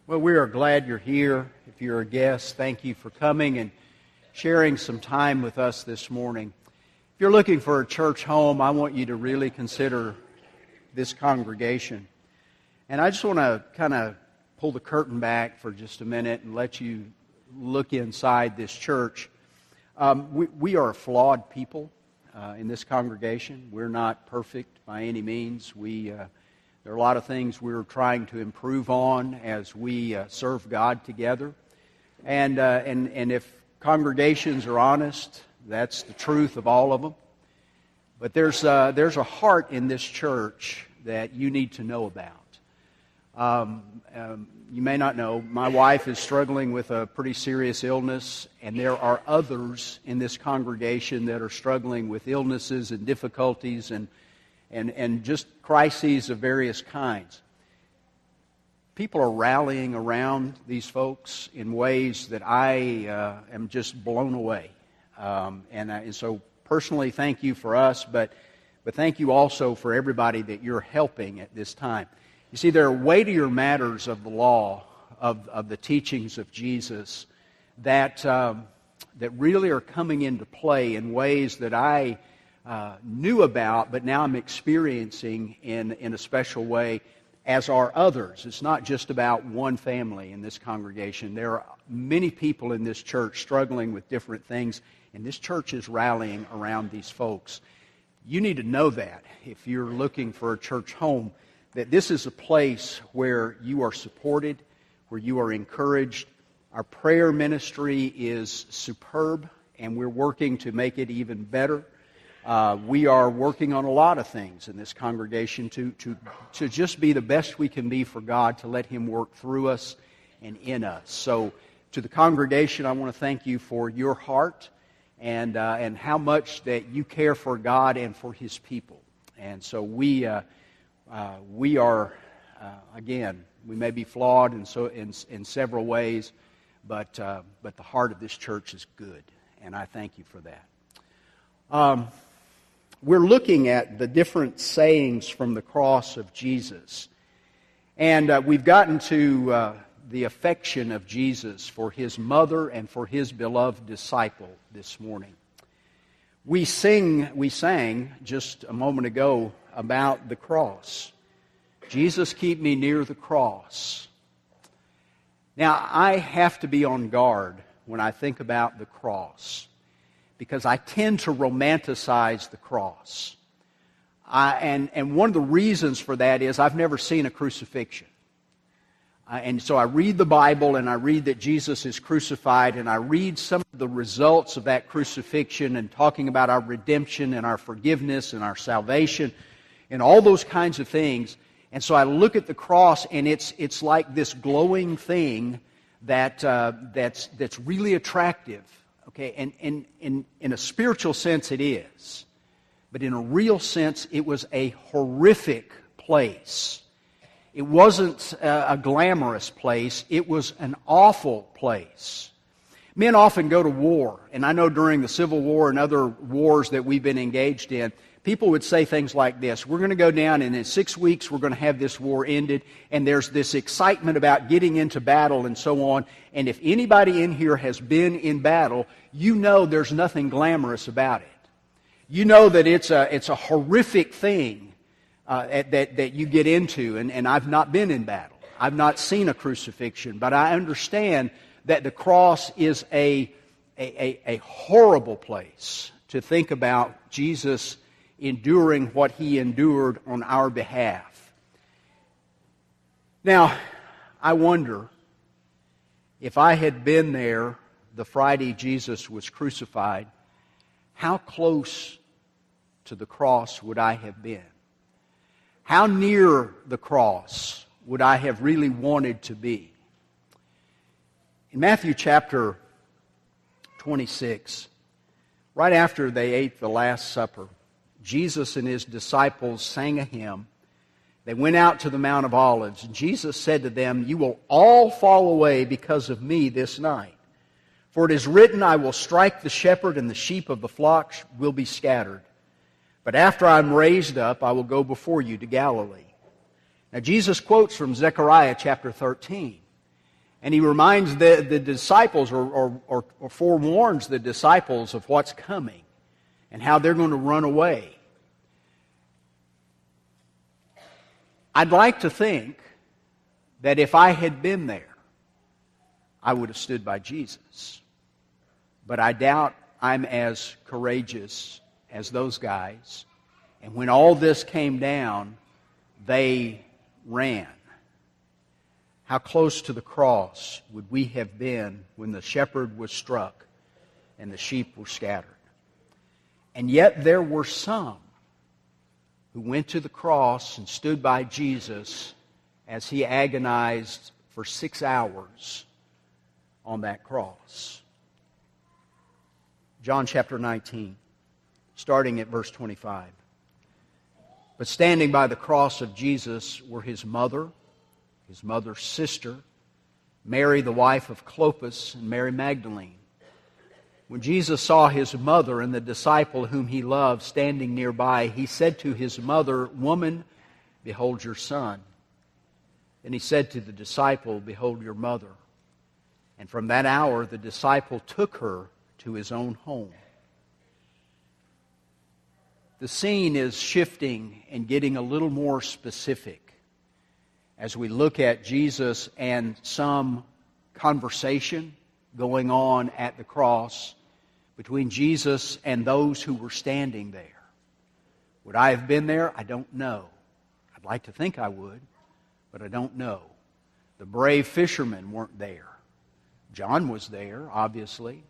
Well, we are glad you're here. If you're a guest, thank you for coming and sharing some time with us this morning. If you're looking for a church home, I want you to really consider this congregation. And I just want to kind of pull the curtain back for just a minute and let you look inside this church. We are a flawed people in this congregation. We're not perfect by any means. There are a lot of things we're trying to improve on as we serve God together. And if congregations are honest, that's the truth of all of them. But there's a heart in this church that you need to know about. You may not know, my wife is struggling with a pretty serious illness, and there are others in this congregation that are struggling with illnesses and difficulties and just crises of various kinds. People are rallying around these folks in ways that I am just blown away. And so personally, thank you for us, but thank you also for everybody that you're helping at this time. You see, there are weightier matters of the law, of the teachings of Jesus, that really are coming into play in ways that I knew about, but now I'm experiencing in a special way, as are others. It's not just about one family in this congregation. There are many people in this church struggling with different things, and this church is rallying around these folks. You need to know that if you're looking for a church home, that this is a place where you are supported, where you are encouraged. Our prayer ministry is superb, and we're working to make it even better. We are working on a lot of things in this congregation to just be the best we can be for God, to let Him work through us and in us. So to the congregation, I want to thank you for your heart and how much that you care for God and for His people. And so we are, again, we may be flawed in several ways, but the heart of this church is good, and I thank you for that. We're looking at the different sayings from the cross of Jesus. And we've gotten to the affection of Jesus for His mother and for His beloved disciple this morning. We sang just a moment ago about the cross. Jesus, keep me near the cross. Now, I have to be on guard when I think about the cross, because I tend to romanticize the cross. And one of the reasons for that is I've never seen a crucifixion. And so I read the Bible, and I read that Jesus is crucified, and I read some of the results of that crucifixion and talking about our redemption and our forgiveness and our salvation and all those kinds of things. And so I look at the cross, and it's like this glowing thing that's really attractive. Okay, and in a spiritual sense it is. But in a real sense, it was a horrific place. It wasn't a glamorous place. It was an awful place. Men often go to war, and I know during the Civil War and other wars that we've been engaged in, people would say things like this: we're going to go down, and in 6 weeks we're going to have this war ended, and there's this excitement about getting into battle and so on. And if anybody in here has been in battle, you know there's nothing glamorous about it. You know that it's a horrific thing that you get into, and I've not been in battle. I've not seen a crucifixion, but I understand that the cross is a horrible place to think about Jesus enduring what He endured on our behalf. Now, I wonder if I had been there the Friday Jesus was crucified, how close to the cross would I have been? How near the cross would I have really wanted to be? In Matthew chapter 26, right after they ate the Last Supper, Jesus and His disciples sang a hymn. They went out to the Mount of Olives, and Jesus said to them, "You will all fall away because of me this night. For it is written, I will strike the shepherd, and the sheep of the flock will be scattered. But after I'm raised up, I will go before you to Galilee." Now Jesus quotes from Zechariah chapter 13. And he reminds the disciples or forewarns the disciples of what's coming and how they're going to run away. I'd like to think that if I had been there, I would have stood by Jesus. But I doubt I'm as courageous as those guys. And when all this came down, they ran. How close to the cross would we have been when the shepherd was struck and the sheep were scattered? And yet there were some who went to the cross and stood by Jesus as he agonized for 6 hours on that cross. John chapter 19, starting at verse 25. But standing by the cross of Jesus were his mother's sister, Mary the wife of Clopas, and Mary Magdalene. When Jesus saw his mother and the disciple whom he loved standing nearby, he said to his mother, "Woman, behold your son." Then he said to the disciple, "Behold your mother." And from that hour the disciple took her to his own home. The scene is shifting and getting a little more specific as we look at Jesus and some conversation going on at the cross between Jesus and those who were standing there. Would I have been there? I don't know. I'd like to think I would, but I don't know. The brave fishermen weren't there. John was there, obviously,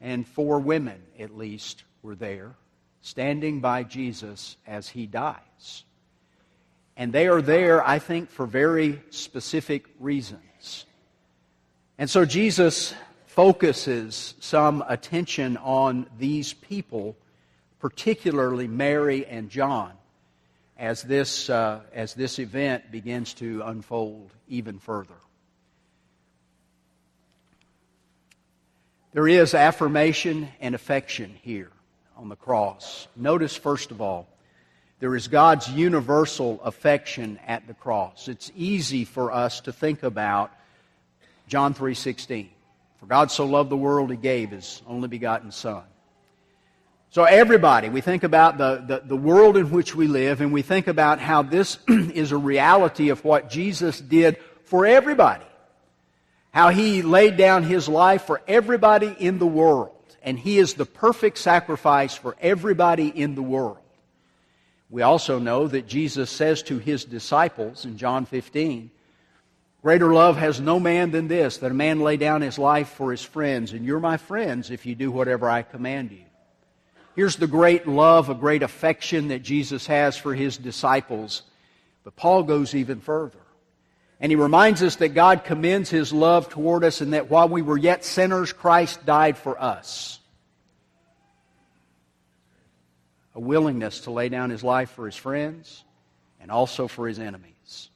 and 4 women, at least, were there, standing by Jesus as he dies. And they are there, I think, for very specific reasons. And so Jesus focuses some attention on these people, particularly Mary and John, as this event begins to unfold even further. There is affirmation and affection here on the cross. Notice, first of all, there is God's universal affection at the cross. It's easy for us to think about John 3:16. For God so loved the world, He gave His only begotten Son. So everybody, we think about the world in which we live, and we think about how this is a reality of what Jesus did for everybody. How He laid down His life for everybody in the world. And He is the perfect sacrifice for everybody in the world. We also know that Jesus says to His disciples in John 15, "Greater love has no man than this, that a man lay down his life for his friends. And you're my friends if you do whatever I command you." Here's the great love, a great affection that Jesus has for His disciples. But Paul goes even further. And he reminds us that God commends His love toward us and that while we were yet sinners, Christ died for us. A willingness to lay down His life for His friends and also for His enemies.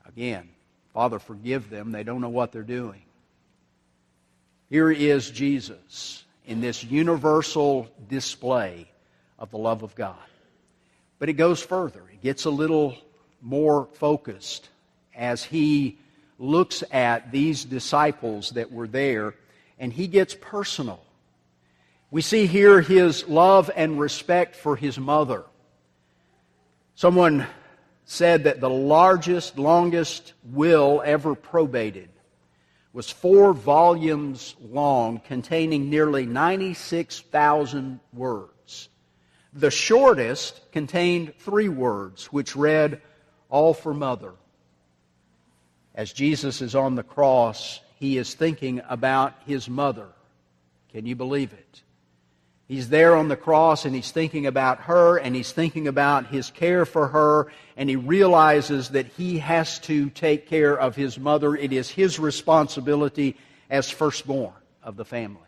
Again, Father, forgive them. They don't know what they're doing. Here is Jesus in this universal display of the love of God. But it goes further. It gets a little more focused as He looks at these disciples that were there, and He gets personal. We see here His love and respect for His mother. Someone said that the longest will ever probated was 4 volumes long, containing nearly 96,000 words. The shortest contained 3 words, which read, "All for Mother." As Jesus is on the cross, He is thinking about His mother. Can you believe it? He's there on the cross and He's thinking about her and He's thinking about His care for her, and He realizes that He has to take care of His mother. It is His responsibility as firstborn of the family.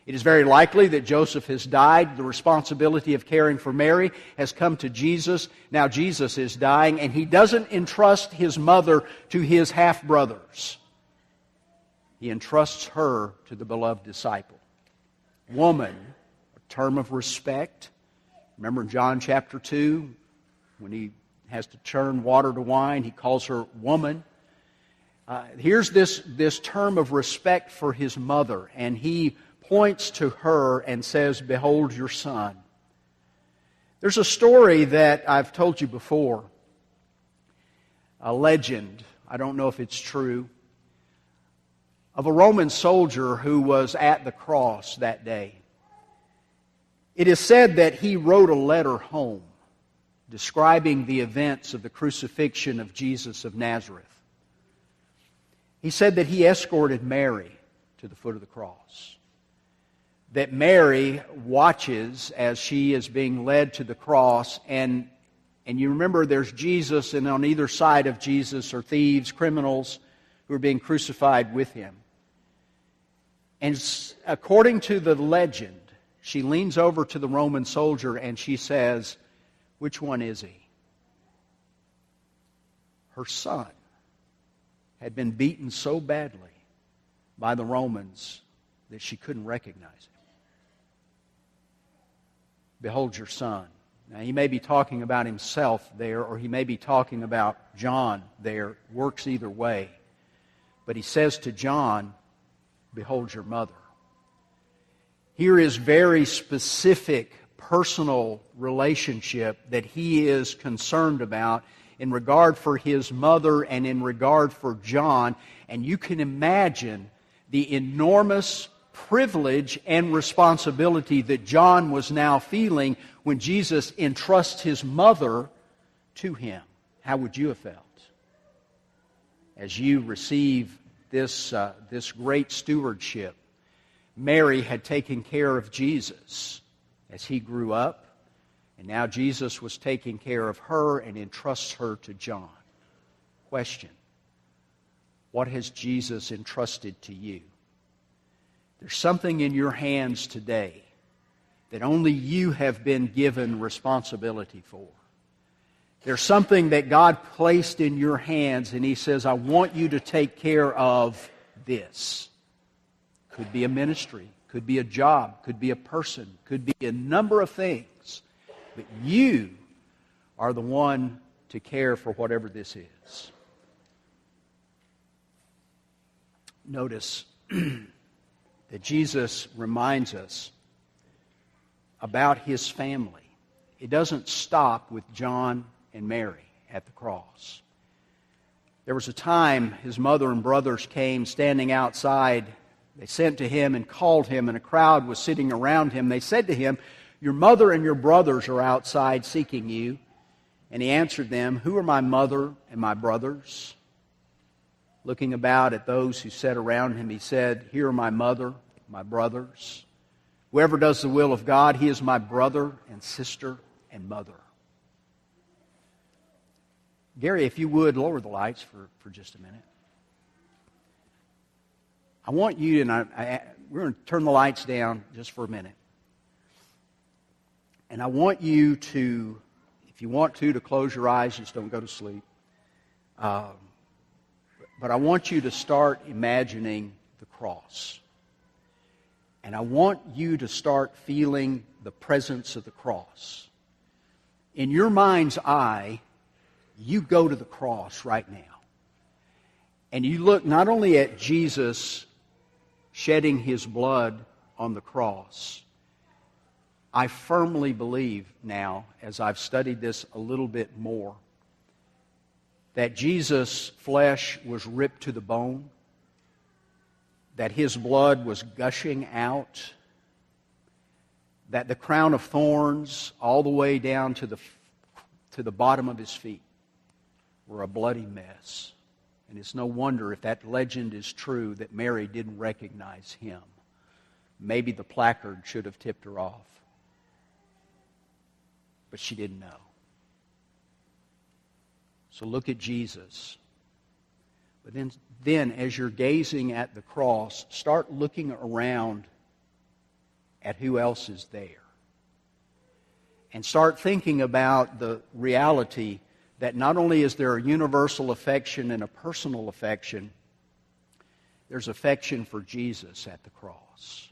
It is very likely that Joseph has died. The responsibility of caring for Mary has come to Jesus. Now Jesus is dying, and He doesn't entrust His mother to His half-brothers. He entrusts her to the beloved disciple. Woman, a term of respect. Remember in John chapter 2, when He has to turn water to wine, He calls her woman. Here's this term of respect for his mother, and he points to her and says, "Behold your son." There's a story that I've told you before, a legend, I don't know if it's true, of a Roman soldier who was at the cross that day. It is said that he wrote a letter home describing the events of the crucifixion of Jesus of Nazareth. He said that he escorted Mary to the foot of the cross. That Mary watches as she is being led to the cross, and you remember there's Jesus, and on either side of Jesus are thieves, criminals who are being crucified with him. And according to the legend, she leans over to the Roman soldier and she says, "Which one is he?" Her son had been beaten so badly by the Romans that she couldn't recognize him. Behold your son. Now, he may be talking about himself there, or he may be talking about John there. Works either way. But he says to John, "Behold your mother." Here is very specific personal relationship that he is concerned about in regard for his mother and in regard for John. And you can imagine the enormous privilege and responsibility that John was now feeling when Jesus entrusts his mother to him. How would you have felt as you receive this great stewardship? Mary had taken care of Jesus as he grew up, and now Jesus was taking care of her and entrusts her to John. Question: what has Jesus entrusted to you? There's something in your hands today that only you have been given responsibility for. There's something that God placed in your hands, and He says, "I want you to take care of this." Could be a ministry, could be a job, could be a person, could be a number of things. But you are the one to care for whatever this is. Notice that Jesus reminds us about His family. It doesn't stop with John and Mary at the cross. There was a time His mother and brothers came standing outside. They sent to Him and called Him, and a crowd was sitting around Him. They said to Him, "Your mother and your brothers are outside seeking you." And He answered them, "Who are my mother and my brothers?" Looking about at those who sat around Him, He said, "Here are my mother, my brothers. Whoever does the will of God, he is my brother and sister and mother." Gary, if you would, lower the lights for just a minute. I want you, and we're going to turn the lights down just for a minute. And I want you to, if you want to close your eyes, just don't go to sleep. But I want you to start imagining the cross. And I want you to start feeling the presence of the cross. In your mind's eye, you go to the cross right now. And you look not only at Jesus shedding His blood on the cross. I firmly believe now, as I've studied this a little bit more, that Jesus' flesh was ripped to the bone, that His blood was gushing out, that the crown of thorns all the way down to the bottom of His feet were a bloody mess. And it's no wonder, if that legend is true, that Mary didn't recognize Him. Maybe the placard should have tipped her off. But she didn't know. So look at Jesus. But then as you're gazing at the cross, start looking around at who else is there. And start thinking about the reality that not only is there a universal affection and a personal affection, there's affection for Jesus at the cross.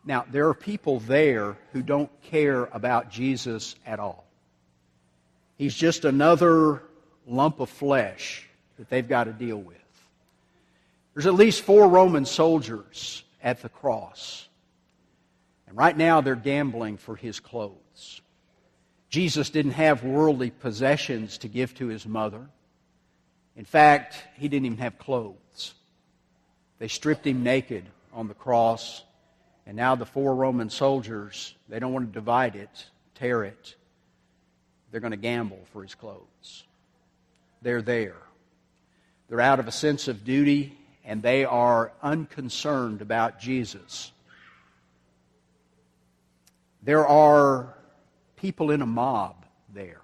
Now, there are people there who don't care about Jesus at all. He's just another lump of flesh that they've got to deal with. There's at least 4 Roman soldiers at the cross. And right now they're gambling for his clothes. Jesus didn't have worldly possessions to give to his mother. In fact, he didn't even have clothes. They stripped him naked on the cross. And now the 4 Roman soldiers, they don't want to divide it, tear it. They're going to gamble for his clothes. They're there. They're out of a sense of duty, and they are unconcerned about Jesus. There are people in a mob there.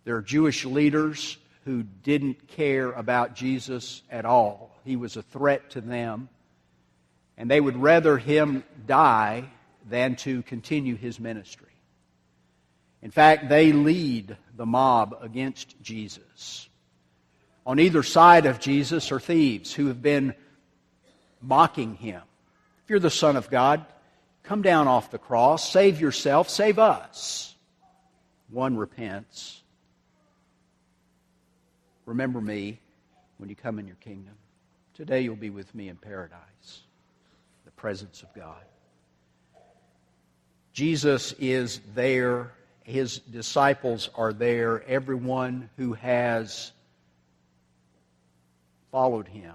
There are Jewish leaders who didn't care about Jesus at all. He was a threat to them, and they would rather him die than to continue his ministry. In fact, they lead the mob against Jesus. On either side of Jesus are thieves who have been mocking him. If you're the Son of God, come down off the cross, save yourself, save us. One repents. Remember me when you come in your kingdom. Today you'll be with me in paradise, the presence of God. Jesus is there. His disciples are there. Everyone who has followed him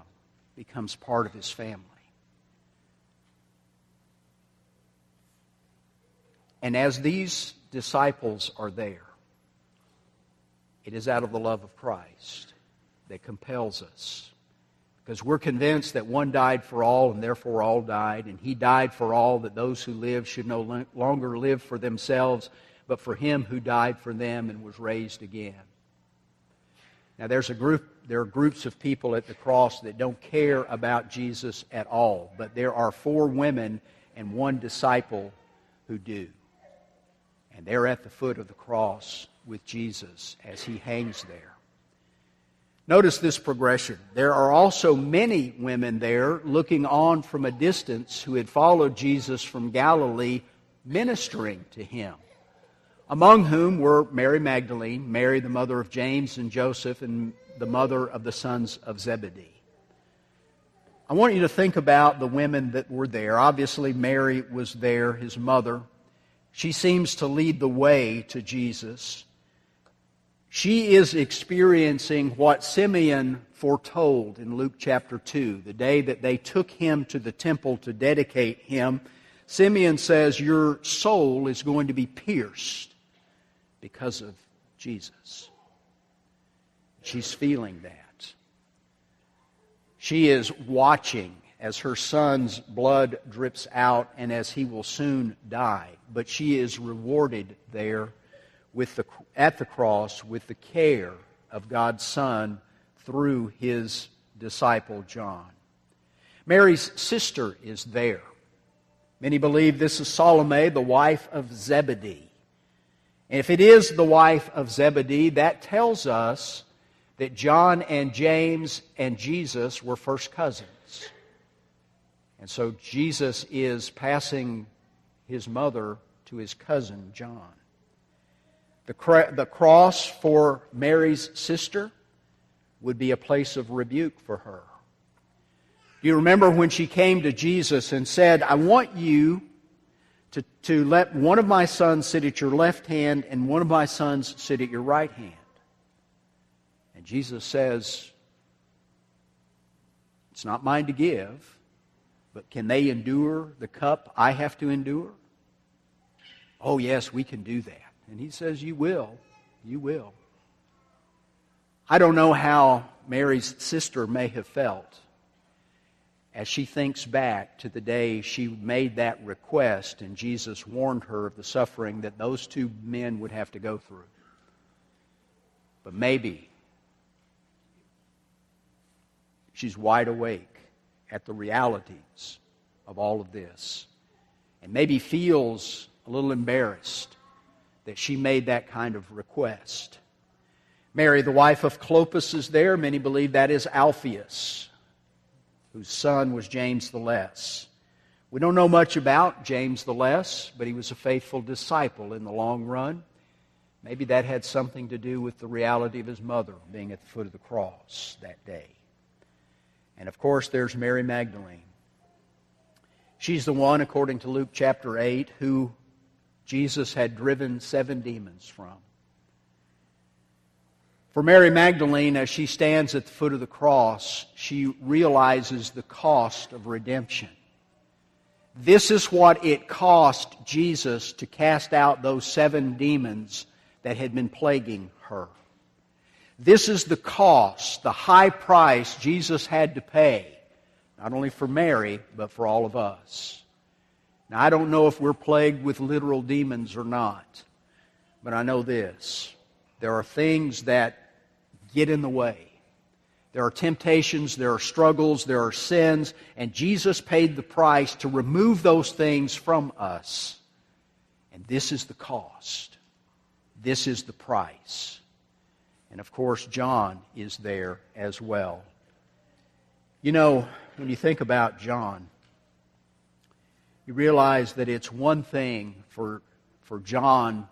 becomes part of his family. And as these disciples are there, it is out of the love of Christ that compels us. Because we're convinced that one died for all, and therefore all died, and he died for all, that those who live should no longer live for themselves, but for him who died for them and was raised again. Now there are groups of people at the cross that don't care about Jesus at all, but there are 4 women and 1 disciple who do. And they're at the foot of the cross with Jesus as he hangs there. Notice this progression. There are also many women there looking on from a distance who had followed Jesus from Galilee, ministering to him, among whom were Mary Magdalene, Mary the mother of James and Joseph, and the mother of the sons of Zebedee. I want you to think about the women that were there. Obviously, Mary was there, his mother. She seems to lead the way to Jesus. She is experiencing what Simeon foretold in Luke chapter 2, the day that they took him to the temple to dedicate him. Simeon says, your soul is going to be pierced because of Jesus. She's feeling that. She is watching as her son's blood drips out and as he will soon die. But she is rewarded there at the cross with the care of God's Son through his disciple John. Mary's sister is there. Many believe this is Salome, the wife of Zebedee. And if it is the wife of Zebedee, that tells us that John and James and Jesus were first cousins. And so Jesus is passing his mother to his cousin John. The cross for Mary's sister would be a place of rebuke for her. Do you remember when she came to Jesus and said, I want you to let one of my sons sit at your left hand and one of my sons sit at your right hand? And Jesus says, it's not mine to give, but can they endure the cup I have to endure? Oh yes, we can do that. And he says, you will. You will. I don't know how Mary's sister may have felt as she thinks back to the day she made that request and Jesus warned her of the suffering that those 2 men would have to go through. But maybe she's wide awake at the realities of all of this and maybe feels a little embarrassed that she made that kind of request. Mary, the wife of Clopas, is there. Many believe that is Alphaeus, whose son was James the Less. We don't know much about James the Less, but he was a faithful disciple in the long run. Maybe that had something to do with the reality of his mother being at the foot of the cross that day. And of course, there's Mary Magdalene. She's the one, according to Luke chapter 8, who Jesus had driven 7 demons from. For Mary Magdalene, as she stands at the foot of the cross, she realizes the cost of redemption. This is what it cost Jesus to cast out those 7 demons that had been plaguing her. This is the cost, the high price Jesus had to pay, not only for Mary, but for all of us. Now, I don't know if we're plagued with literal demons or not, but I know this. There are things that get in the way. There are temptations, there are struggles, there are sins, and Jesus paid the price to remove those things from us. And this is the cost. This is the price. And of course, John is there as well. You know, when you think about John, you realize that it's one thing for John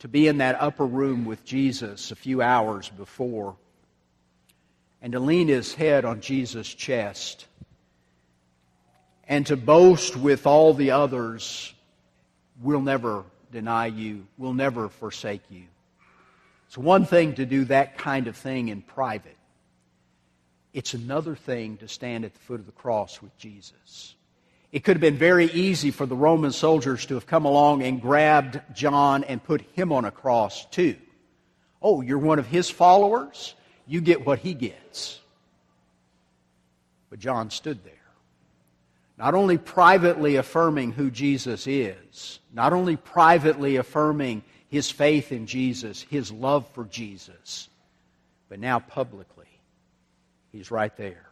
to be in that upper room with Jesus a few hours before and to lean his head on Jesus' chest and to boast with all the others, "We'll never deny you. We'll never forsake you." It's one thing to do that kind of thing in private. It's another thing to stand at the foot of the cross with Jesus. It could have been very easy for the Roman soldiers to have come along and grabbed John and put him on a cross too. Oh, you're one of his followers? You get what he gets. But John stood there, not only privately affirming who Jesus is, not only privately affirming his faith in Jesus, his love for Jesus, but now publicly. He's right there.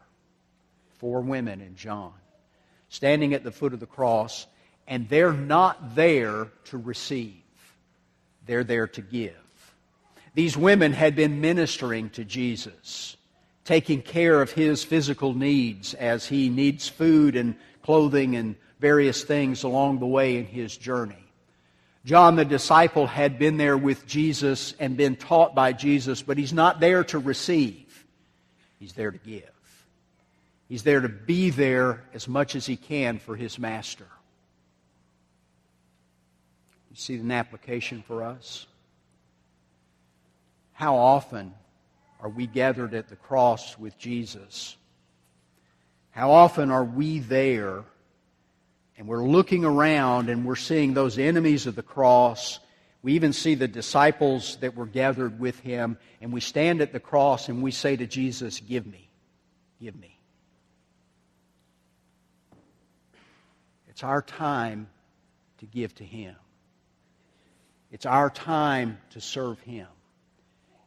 4 women and John, standing at the foot of the cross, and they're not there to receive. They're there to give. These women had been ministering to Jesus, taking care of his physical needs as he needs food and clothing and various things along the way in his journey. John the disciple had been there with Jesus and been taught by Jesus, but he's not there to receive. He's there to give. He's there to be there as much as he can for his master. You see an application for us? How often are we gathered at the cross with Jesus? How often are we there and we're looking around and we're seeing those enemies of the cross? We even see the disciples that were gathered with him, and we stand at the cross and we say to Jesus, "Give me, give me." It's our time to give to him. It's our time to serve him.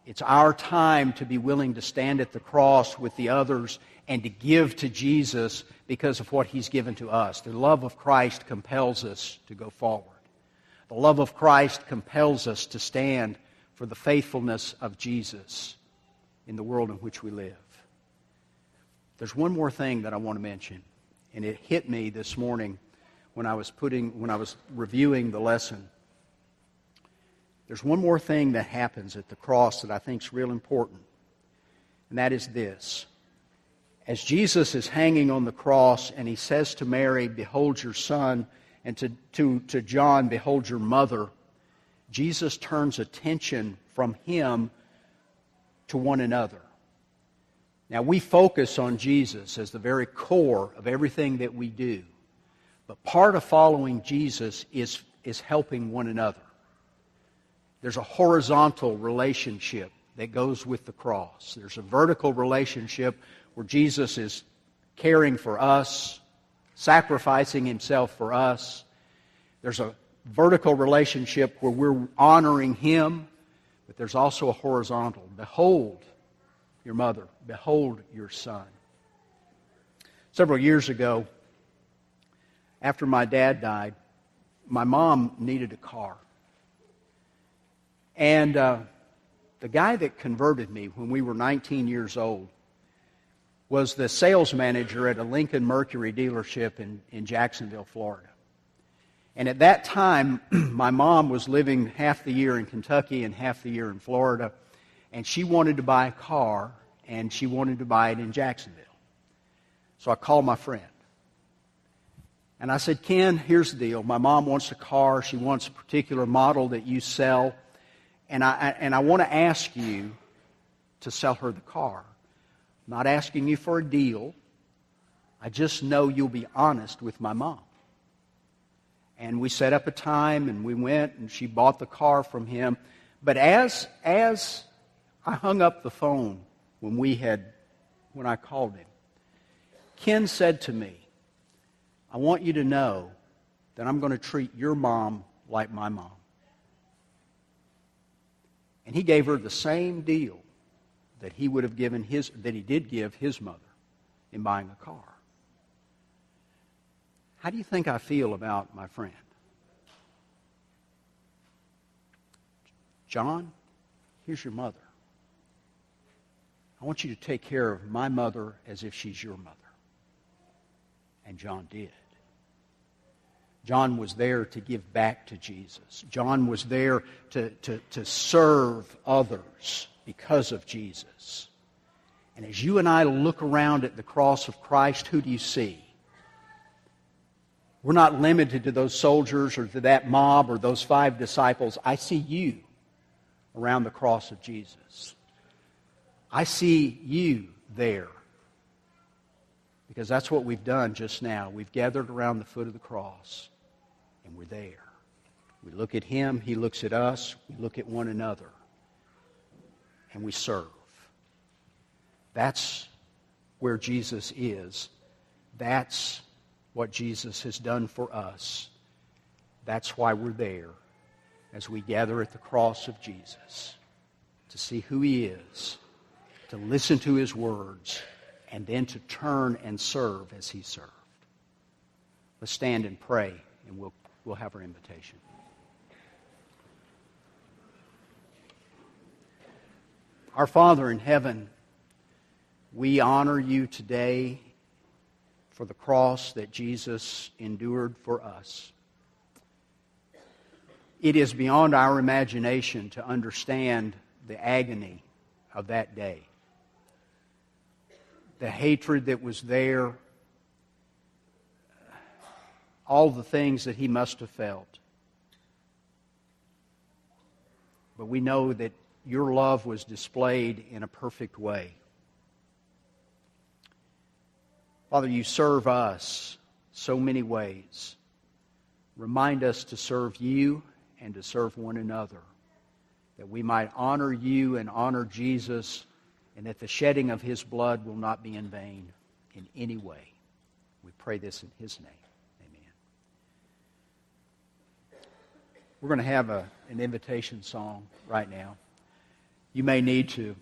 It's our time to be willing to stand at the cross with the others and to give to Jesus because of what he's given to us. The love of Christ compels us to go forward. The love of Christ compels us to stand for the faithfulness of Jesus in the world in which we live. There's one more thing that I want to mention, and it hit me this morning when I was reviewing the lesson. There's one more thing that happens at the cross that I think is real important, and that is this. As Jesus is hanging on the cross and he says to Mary, "Behold your son," and to John, "Behold your mother," Jesus turns attention from him to one another. Now, we focus on Jesus as the very core of everything that we do, but part of following Jesus is helping one another. There's a horizontal relationship that goes with the cross. There's a vertical relationship where Jesus is caring for us, sacrificing himself for us. There's a vertical relationship where we're honoring him, but there's also a horizontal. Behold your mother. Behold your son. Several years ago, after my dad died, my mom needed a car. And the guy that converted me when we were 19 years old was the sales manager at a Lincoln Mercury dealership in Jacksonville, Florida. And at that time, my mom was living half the year in Kentucky and half the year in Florida, and she wanted to buy a car, and she wanted to buy it in Jacksonville. So I called my friend. And I said, Ken, here's the deal. My mom wants a car. She wants a particular model that you sell. And I want to ask you to sell her the car. I'm not asking you for a deal. I just know you'll be honest with my mom. And we set up a time, and we went, and she bought the car from him. But as I hung up the phone when I called him, Ken said to me, I want you to know that I'm going to treat your mom like my mom. And he gave her the same deal that he did give his mother in buying a car. How do you think I feel about my friend? John, here's your mother. I want you to take care of my mother as if she's your mother. And John did. John was there to give back to Jesus. John was there to serve others because of Jesus. And as you and I look around at the cross of Christ, who do you see? We're not limited to those soldiers or to that mob or those 5 disciples. I see you around the cross of Jesus. I see you there. Because that's what we've done just now. We've gathered around the foot of the cross, and we're there. We look at Him, He looks at us, we look at one another, and we serve. That's where Jesus is. That's what Jesus has done for us. That's why we're there as we gather at the cross of Jesus to see who He is, to listen to His words, and then to turn and serve as He served. Let's stand and pray, and we'll have our invitation. Our Father in heaven, we honor You today for the cross that Jesus endured for us. It is beyond our imagination to understand the agony of that day. The hatred that was there, all the things that He must have felt. But we know that Your love was displayed in a perfect way. Father, You serve us so many ways. Remind us to serve You and to serve one another, that we might honor You and honor Jesus, and that the shedding of His blood will not be in vain in any way. We pray this in His name. Amen. We're going to have an invitation song right now. You may need to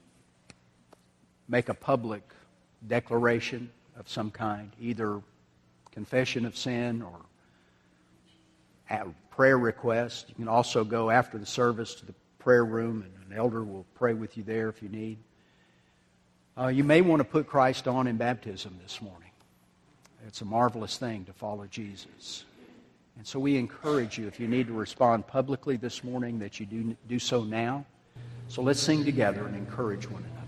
make a public declaration of some kind, either confession of sin or a prayer request. You can also go after the service to the prayer room, and an elder will pray with you there if you need. You may want to put Christ on in baptism this morning. It's a marvelous thing to follow Jesus. And so we encourage you, if you need to respond publicly this morning, that you do so now. So let's sing together and encourage one another.